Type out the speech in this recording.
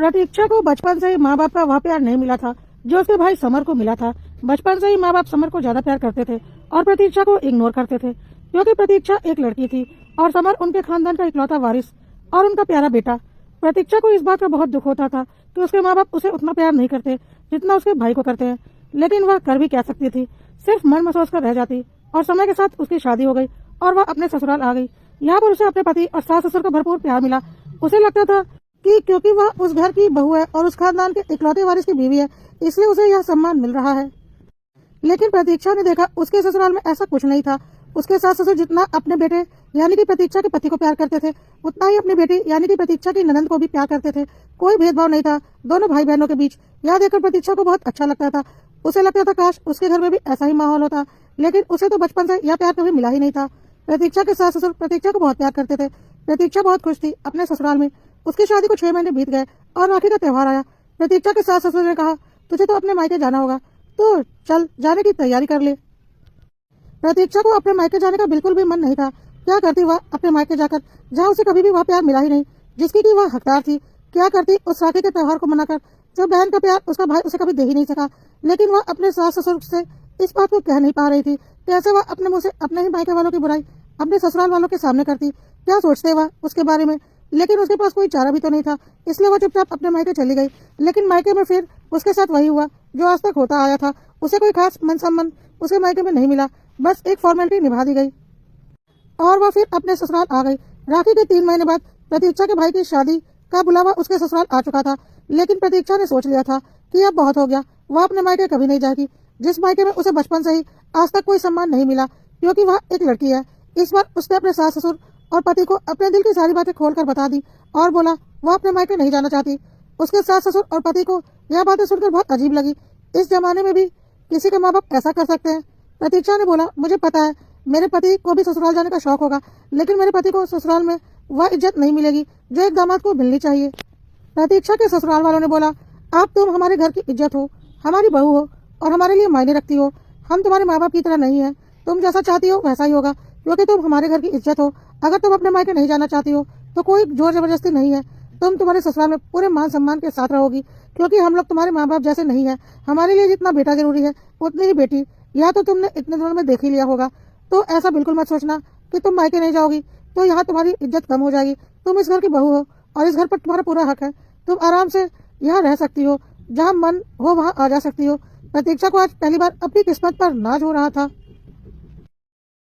प्रतीक्षा को बचपन से ही माँ बाप का वह प्यार नहीं मिला था जो उसके भाई समर को मिला था। बचपन से ही माँ बाप समर को ज्यादा प्यार करते थे और प्रतीक्षा को इग्नोर करते थे, क्योंकि प्रतीक्षा एक लड़की थी और समर उनके खानदान का इकलौता वारिस और उनका प्यारा बेटा। प्रतीक्षा को इस बात का बहुत दुख होता था कि उसके माँ बाप उसे उतना प्यार नहीं करते जितना उसके भाई को करते हैं, लेकिन वह कर भी कह सकती थी, सिर्फ मन महसूस कर रह जाती। और समय के साथ उसकी शादी हो गई और वह अपने ससुराल आ गई। यहाँ पर उसे अपने पति और सास ससुर का भरपूर प्यार मिला। उसे लगता था कि क्योंकि वह उस घर की बहू है और उस खानदान के इकलौते वारिस की बीवी है, इसलिए उसे यह सम्मान मिल रहा है। लेकिन प्रतीक्षा ने देखा उसके ससुराल में ऐसा कुछ नहीं था। उसके सास ससुर जितना अपने बेटे यानी कि प्रतीक्षा के पति को प्यार करते थे, उतना ही अपनी बेटी यानी कि प्रतीक्षा की ननंद को भी प्यार करते थे। कोई भेदभाव नहीं था दोनों भाई बहनों के बीच। यह देखकर प्रतीक्षा को बहुत अच्छा लगता था। उसे लगता था काश उसके घर में भी ऐसा ही माहौल होता, लेकिन उसे तो बचपन से यह प्यार कभी मिला ही नहीं था। प्रतीक्षा के सास ससुर प्रतीक्षा को बहुत प्यार करते थे। प्रतीक्षा बहुत खुश थी अपने ससुराल में। उसकी शादी को 6 महीने बीत गए और राखी का त्योहार आया। प्रतीक्षा के सास ससुर ने कहा, तुझे तो अपने मायके जाना होगा, तो चल जाने की तैयारी कर ले। प्रतीक्षा को अपने मायके जाने का बिल्कुल भी मन नहीं था। क्या करती वह अपने मायके जाकर, जहाँ उसे कभी भी वह प्यार मिला ही नहीं जिसकी कि वह हकदार थी। क्या करती उस राखी के त्योहार को मनाकर, जो बहन का प्यार उसका भाई उसे कभी दे ही नहीं सका। लेकिन वह अपने सास ससुर से इस बात को कह नहीं पा रही थी। कैसे वह अपने मुंह से अपने ही मायके वालों की बुराई अपने ससुराल वालों के सामने करती। क्या सोचते वह उसके बारे में, लेकिन उसके पास कोई चारा भी तो नहीं था, इसलिए वह चुपचाप अपने मायके चली गई। लेकिन मायके में फिर उसके साथ वही हुआ जो आज तक होता आया था। उसे कोई खास मन सम्मान उसके मायके में नहीं मिला, बस एक फॉर्मेलिटी निभा दी गई और वह फिर अपने ससुराल आ गई। राखी के 3 महीने बाद प्रतीक्षा के भाई की शादी का बुलावा उसके ससुराल आ चुका था, लेकिन प्रतीक्षा ने सोच लिया था कि अब बहुत हो गया, वह अपने मायके कभी नहीं जाएगी, जिस मायके में उसे बचपन से ही आज तक कोई सम्मान नहीं मिला, क्योंकि वह एक लड़की है। इस बार उसने अपने सास ससुर और पति को अपने दिल की सारी बातें खोलकर बता दी और बोला वह अपने मायके नहीं जाना चाहती। उसके सास ससुर और पति को यह बातें सुनकर बहुत अजीब लगी। इस जमाने में भी किसी के माँ बाप ऐसा कर सकते हैं। प्रतीक्षा ने बोला, मुझे पता है मेरे पति को भी ससुराल जाने का शौक होगा, लेकिन मेरे पति को ससुराल में वह इज्जत नहीं मिलेगी जो एक दामाद को मिलनी चाहिए। प्रतीक्षा के ससुराल वालों ने बोला, अब तुम हमारे घर की इज्जत हो, हमारी बहू हो और हमारे लिए मायने रखती हो। हम तुम्हारे माँ बाप की तरह नहीं है, तुम जैसा चाहती हो वैसा ही होगा, क्योंकि तुम हमारे घर की इज्जत हो। अगर तुम अपने मायके नहीं जाना चाहती हो तो कोई जोर जबरदस्ती नहीं है, तुम तुम्हारे ससुराल में पूरे मान सम्मान के साथ रहोगी, क्योंकि हम लोग तुम्हारे माँ बाप जैसे नहीं है। हमारे लिए जितना बेटा जरूरी है उतनी ही बेटी। यह तो तुमने इतने दिनों में देख ही लिया होगा, तो ऐसा बिल्कुल मत सोचना कि तुम मायके नहीं जाओगी तो यहाँ तुम्हारी इज्जत कम हो जाएगी। तुम इस घर की बहू हो और इस घर पर तुम्हारा पूरा हक है। तुम आराम से यहाँ रह सकती हो, जहाँ मन हो वहाँ आ जा सकती हो। प्रतीक्षा को आज पहली बार अपनी किस्मत पर नाज हो रहा था।